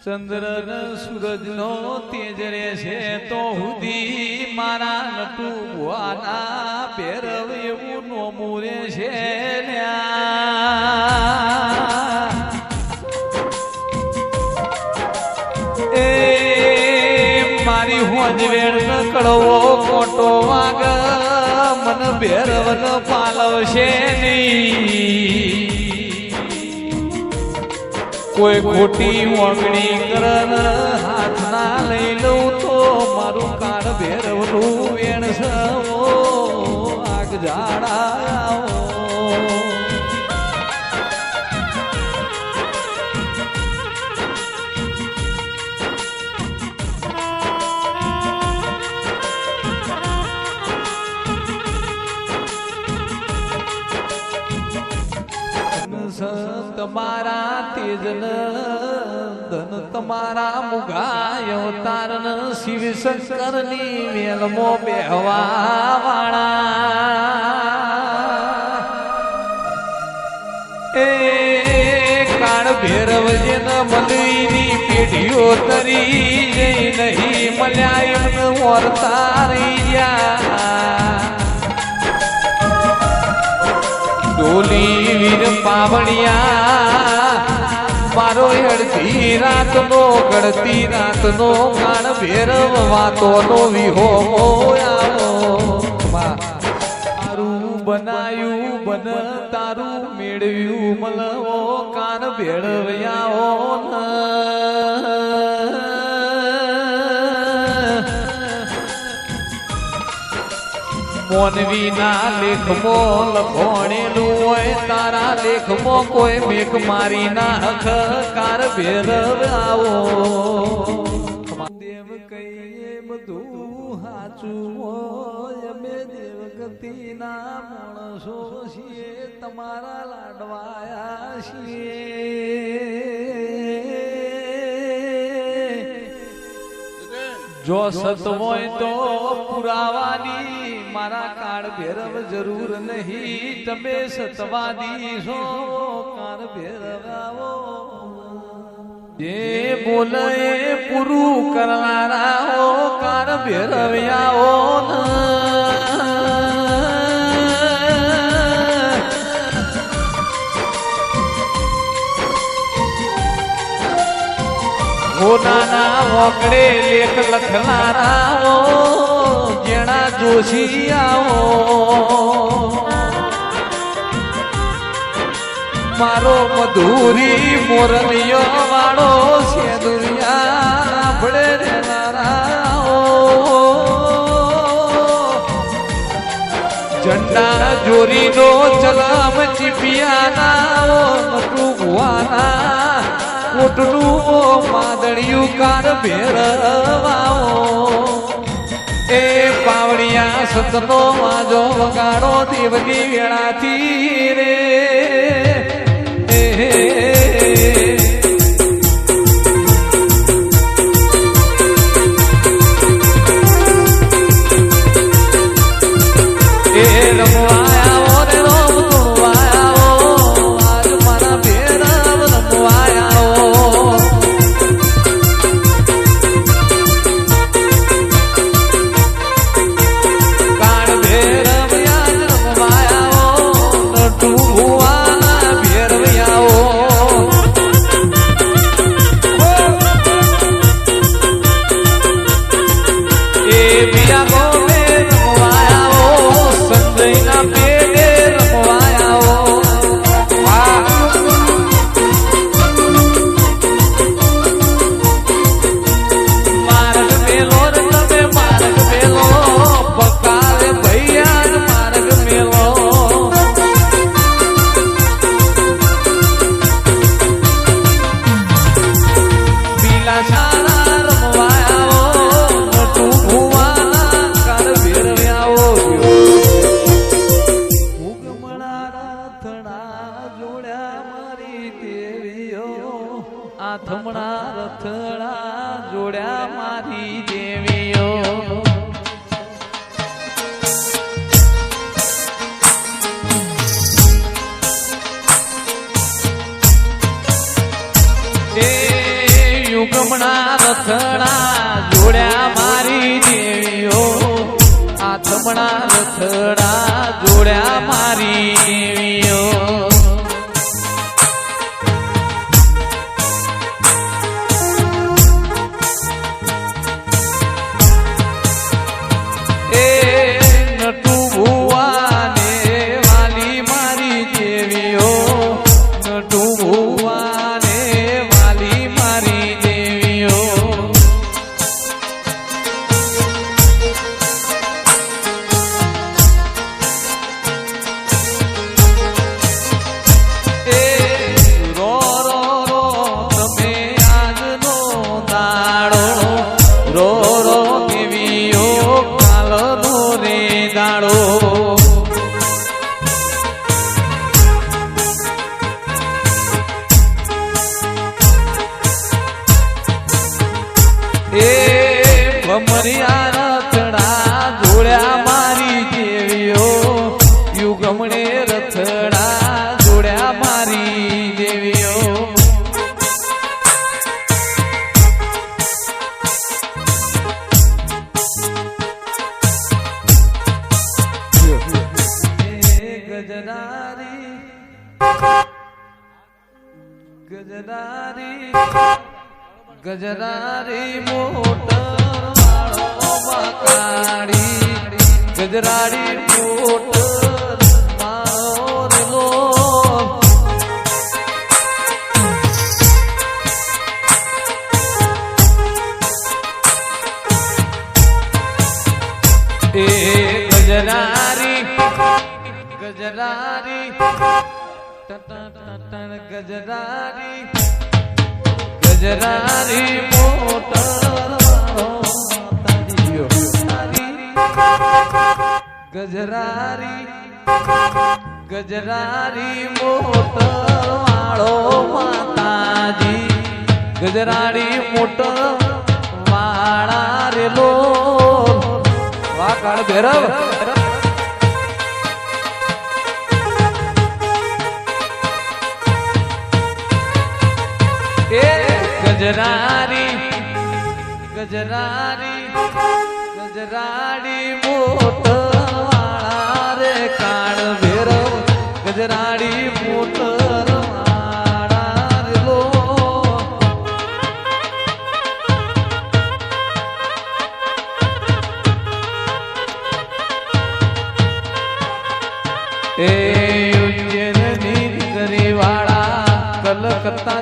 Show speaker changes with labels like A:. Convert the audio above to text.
A: ચંદ્ર સૂરજ નો તેજ રે છે તો હુદી મારા નટુ ભુવાના ભેરવ એવું નોમું રે છે એ મારી હોજ વેણ કડવો કોટો વાગ મન ભેરવ ન પાલવશે નહીં કોઈ ખોટી ઓગણી કરન હાથ ના લઈ લઉં તો મારું કાળ ભેરવનું વેણ સવો આગ જાડા તમારા તેજન ધન તમારા મુગાય અવતારન શિવ શંકર ની મેલમો બેહવા વાળા એ કાળ ભેરવ જેન મલઈની પેઢીઓ તરી જઈ નહીં મળ્યા એમને વર્તા રહી ગયા ડોલી વીર પાવણિયા મારો અડધી રાતનો ગળતી રાતનો કાળ ભેરવ વાતોનો વિહો તારું બનાયું બન તારું મેળવ્યું મલવો કાળ ભેળવ્યાઓ મોનવી ના લેખમો લખોણેલું હોય તારા લેખમો કોઈ મેઘ મારી ના હકાર ભેરવ આવો દેવ કહીએ બધું હાચું હોય અમે દેવગતિ ના માણસો છીએ તમારા લાડવાયા છીએ જો સત હોય તો પુરાવાની મારા કાળ ભેરવ જરૂર નહીં તમે સતવાદી છો કાળ ભેરવ આવો જે બોલે પૂરું કરનારા હો કાળ ભેરવ આવો હોનાના વોકડે લેખ લખનારા જેણા જોશી આવો મારો મધુરી મોરલિયો વાળો છે દુનિયા ભળે રહેનારા ઝંડા જોરીનો ચલમ ચીપિયાના નટુ ભુવાના કોટનું માદળિયું કાર ભેરવાઓ એ પાવડિયા સતનો વાજો વગાડો દેવની વેળાથી રે એ રમવાયા રે રોમ તુવાયા આજ મારા ભેરવ રમવાયા કાળ ભેરવ યાદ રમવાયા નટુ ભુવા ભેરવ્યાઓ એ બિયા ગોમે રમવાયા સંજયના પેડે રમવાયા માર્ગ મેલો રે તમે માર્ગ મેલો પકારે ભૈયા માર્ગ મેલો પીલા સારા રમવાયા નટુ ભુવાના કાર ભેરવ્યાઓ આથમણા રથડા જોડ્યા મારી દેવીઓ એ યુગમણા રથડા જોડ્યા મારી દેવીઓ આથમણા રથડા જોડ્યા મારી દેવીઓ ભમરિયા રથડા જોડ્યા મારી દેવીઓ યુગમણે રથડા જોડ્યા મારી દેવીઓ ગજરારી ગજરારી મોટર ગજરાડી મોટર મારો એ ગજરારી ગજરારી ગજરારી ગજરારી મોટર ગજરારી ગજરારી મોટર વાળો માતાજી ગજરાડી મોટર વાળા રેલો વાકાળ ભેરવ એ ગજરારી ગજરારી ગજરાડી મોટર વાળા રે કાળ ભેરવ ગજરાડી મોટર વાળા રેલો એ ઉજ્જૈનની કરી વાળા કલકત્તા